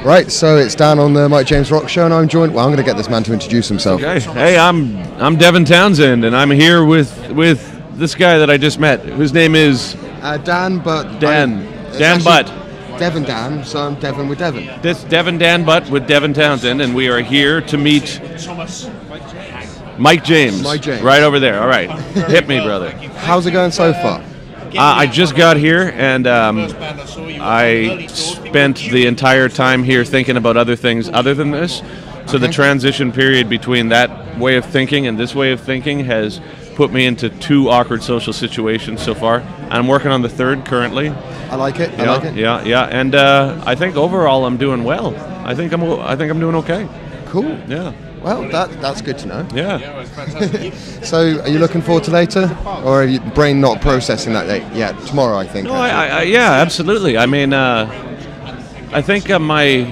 Right, so it's Dan on the Mike James Rock Show, and I'm joined. Well, I'm going to get this man to introduce himself. Okay. Hey, I'm Devin Townsend, and I'm here with this guy that I just met, whose name is Dan, but Dan Butt. DevonDann, so I'm Devin with Devin. This DevonDann Butt with Devin Townsend, and we are here to meet Mike James. Mike James. Right over there. All right. Hit me, brother. How's it going so far? I just got here, and I spent the entire time here thinking about other things other than this. So the transition period between that way of thinking and this way of thinking has put me into two awkward social situations so far. I'm working on the third currently. I like it. I like it. Yeah, and I think overall I'm doing well. I think I'm doing okay. Cool. Yeah. Well, that's good to know. Yeah. So, are you looking forward to later, or are your brain not processing that yet? Tomorrow, I think. No, yeah, absolutely. I mean, I think my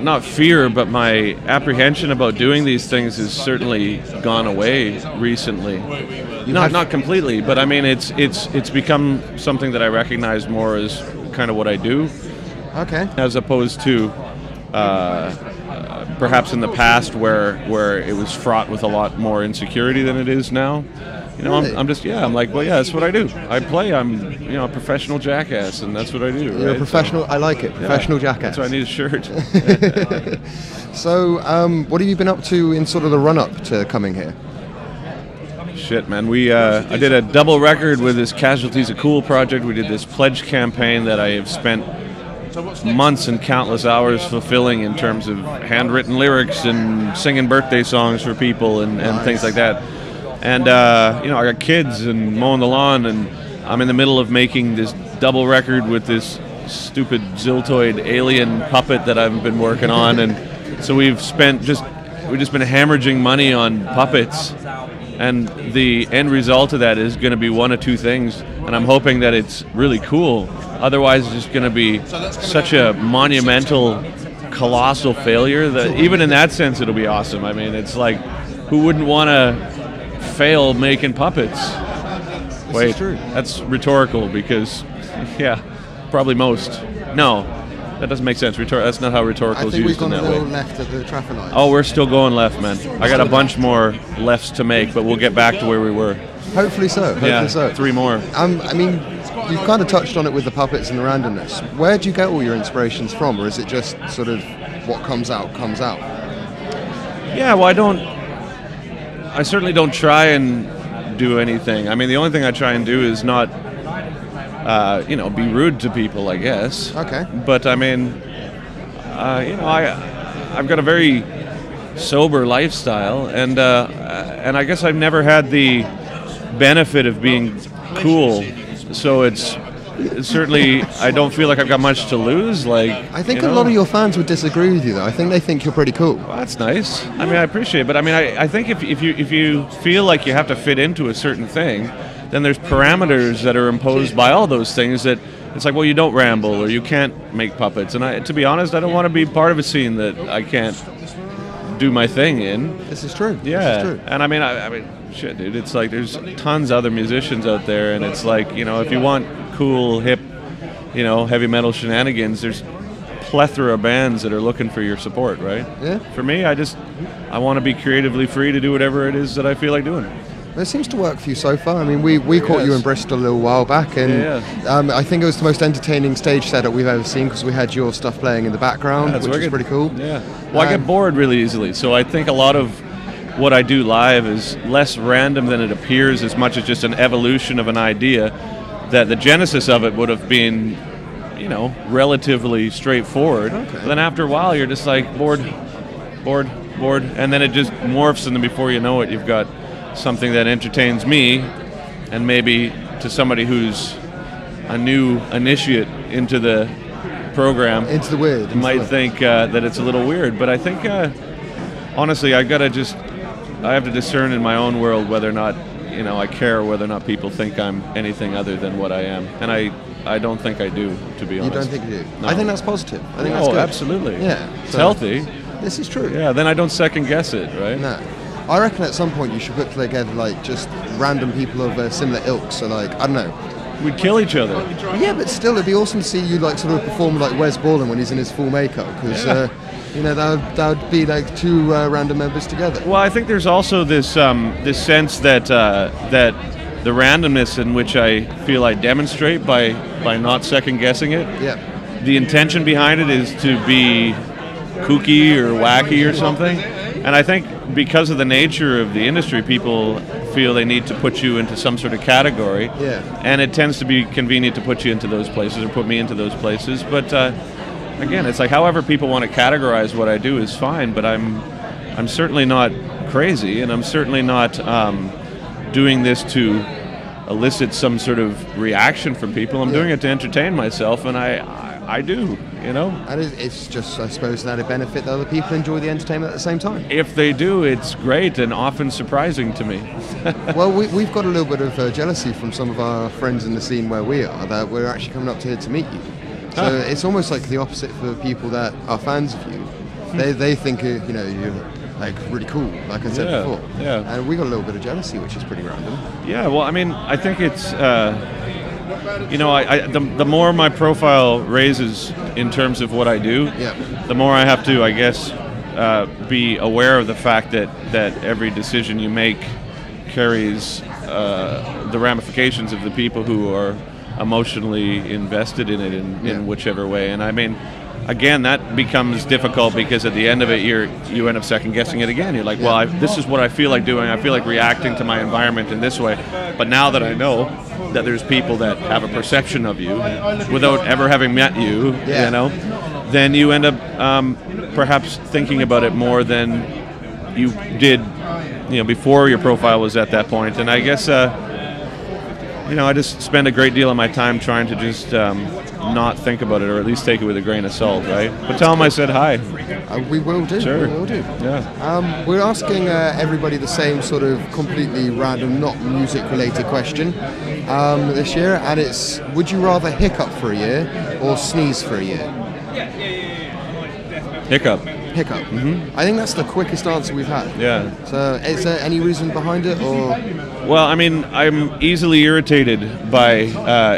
not fear, but my apprehension about doing these things has certainly gone away recently. Not completely, but I mean, it's become something that I recognize more as kind of what I do. Okay. As opposed to perhaps in the past where it was fraught with a lot more insecurity than it is now. You know, really? I'm like, well, yeah, that's what I do. I play. I'm, a professional jackass, and that's what I do. You're right? a professional. So, I like it. Professional jackass. That's why I need a shirt. So, what have you been up to in sort of the run-up to coming here? Shit, man. I did a double record with this Casualties of Cool project. We did this pledge campaign that I have spent months and countless hours fulfilling in terms of handwritten lyrics and singing birthday songs for people and things like that. And, I got kids and mowing the lawn, and I'm in the middle of making this double record with this stupid Ziltoid alien puppet that I've been working on. And so we've just been hemorrhaging money on puppets. And the end result of that is going to be one of two things. And I'm hoping that it's really cool. Otherwise, it's just going to be such a monumental, colossal failure that even in that sense, it'll be awesome. I mean, it's like, who wouldn't want to fail making puppets? Wait, that's rhetorical because, yeah, probably most. No, that doesn't make sense. That's not how rhetorical is used in that way. I think we've gone a little left at the traffic light. Oh, we're still going left, man. I got a bunch more lefts to make, but we'll get back to where we were. Hopefully so. Hopefully so. 3 more. I mean, you've kind of touched on it with the puppets and the randomness. Where do you get all your inspirations from, or is it just sort of what comes out, comes out? Yeah, well, I certainly don't try and do anything. I mean, the only thing I try and do is not, be rude to people, I guess. Okay. But I mean, I've got a very sober lifestyle, and I guess I've never had the benefit of being cool. So it's certainly, I don't feel like I've got much to lose. Like, I think a lot of your fans would disagree with you, though. I think they think you're pretty cool. Well, that's nice. I mean, I appreciate it, but I mean, I think if you feel like you have to fit into a certain thing, then there's parameters that are imposed by all those things that it's like, well, you don't ramble or you can't make puppets. And to be honest, I don't want to be part of a scene that I can't do my thing in. This is true. Yeah. This is true. And I mean, shit, dude. It's like there's tons of other musicians out there, and it's like, if you want cool, hip, heavy metal shenanigans, there's plethora of bands that are looking for your support, right? Yeah. For me, I want to be creatively free to do whatever it is that I feel like doing. It seems to work for you so far. I mean, we caught you in Bristol a little while back, and I think it was the most entertaining stage setup we've ever seen because we had your stuff playing in the background, which was pretty cool. Yeah. Well, I get bored really easily, so I think a lot of what I do live is less random than it appears, as much as just an evolution of an idea that the genesis of it would have been, relatively straightforward. Okay. But then after a while, you're just like bored, and then it just morphs, and then before you know it, you've got something that entertains me, and maybe to somebody who's a new initiate into the program, into the weird, might think that it's a little weird. But I think, honestly, I have to discern in my own world whether or not, I care whether or not people think I'm anything other than what I am, and I don't think I do, to be honest. You don't think you do? No. I think that's positive. I think that's good. Absolutely. Yeah, it's healthy. This is true. Yeah, then I don't second guess it, right? No. I reckon at some point you should put together like just random people of a similar ilk. So like, I don't know, we'd kill each other. Yeah, but still, it'd be awesome to see you like sort of perform like Wes Borland when he's in his full makeup, because you know, that would be like two random members together. Well, I think there's also this this sense that that the randomness in which I feel I demonstrate by not second guessing it. Yeah. The intention behind it is to be kooky or wacky or something, and I think because of the nature of the industry, people feel they need to put you into some sort of category. Yeah. And it tends to be convenient to put you into those places or put me into those places. But again, it's like however people want to categorize what I do is fine. But I'm certainly not crazy, and I'm certainly not doing this to elicit some sort of reaction from people. I'm doing it to entertain myself, and I do, you know. And it's just, I suppose, an added benefit that other people enjoy the entertainment at the same time. If they do, it's great and often surprising to me. Well, we've got a little bit of jealousy from some of our friends in the scene where we are, that we're actually coming up to here to meet you. So it's almost like the opposite for people that are fans of you. They think, you know, you're like really cool, like I said before. Yeah. And we got a little bit of jealousy, which is pretty random. Yeah, well, I mean, I think it's... you know, the more my profile raises in terms of what I do, the more I have to, I guess, be aware of the fact that every decision you make carries the ramifications of the people who are emotionally invested in it in whichever way. And I mean, again, that becomes difficult because at the end of it, you end up second guessing it again. You're like, well, this is what I feel like doing. I feel like reacting to my environment in this way. But now that I know that there's people that have a perception of you without ever having met you, you know, then you end up perhaps thinking about it more than you did, you know, before your profile was at that point. And I guess, you know, I just spend a great deal of my time trying to just not think about it, or at least take it with a grain of salt, right? But tell them I said hi. We will do. Sure. We will do. Yeah. We're asking everybody the same sort of completely random, not music-related question this year, and it's: would you rather hiccup for a year or sneeze for a year? Hiccup. Hiccup. I think that's the quickest answer we've had. Yeah. So, is there any reason behind it, or? Well, I mean, I'm easily irritated by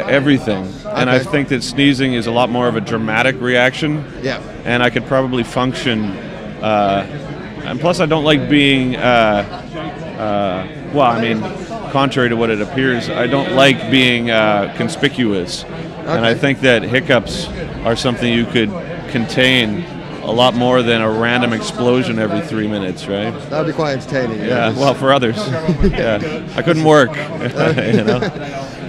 everything, and I think that sneezing is a lot more of a dramatic reaction. Yeah. And I could probably function. And plus, I don't like being. Well, I mean, contrary to what it appears, I don't like being conspicuous, and I think that hiccups are something you could contain a lot more than a random explosion every 3 minutes, right? That would be quite entertaining. Yeah, well, for others. Yeah, I couldn't work, you know.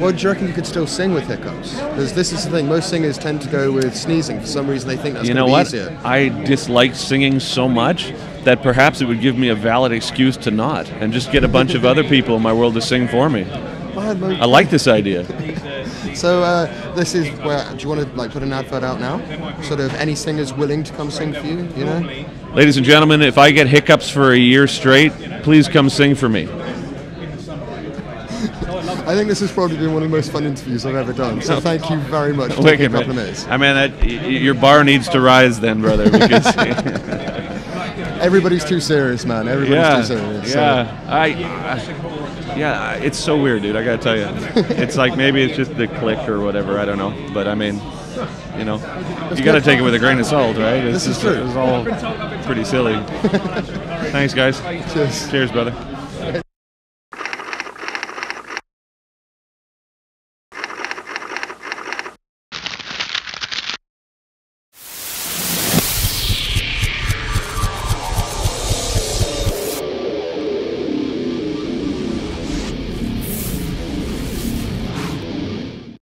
Well, do you reckon you could still sing with hiccups? Because this is the thing, most singers tend to go with sneezing. For some reason, they think that's going to be easier. I dislike singing so much that perhaps it would give me a valid excuse to not, and just get a bunch of other people in my world to sing for me. I like this idea. So this is where, do you want to like put an advert out now? Sort of any singers willing to come sing for you, you know? Ladies and gentlemen, if I get hiccups for a year straight, please come sing for me. I think this has probably been one of the most fun interviews I've ever done, so thank you very much for taking a couple of minutes. I mean, your bar needs to rise then, brother, because... Everybody's too serious, man. Everybody's too serious. Yeah, it's so weird, dude. I gotta tell you, it's like maybe it's just the click or whatever. I don't know, but I mean, you know, you gotta take it with a grain of salt, right? This is true. It's all pretty silly. Thanks, guys. Cheers. Cheers, brother.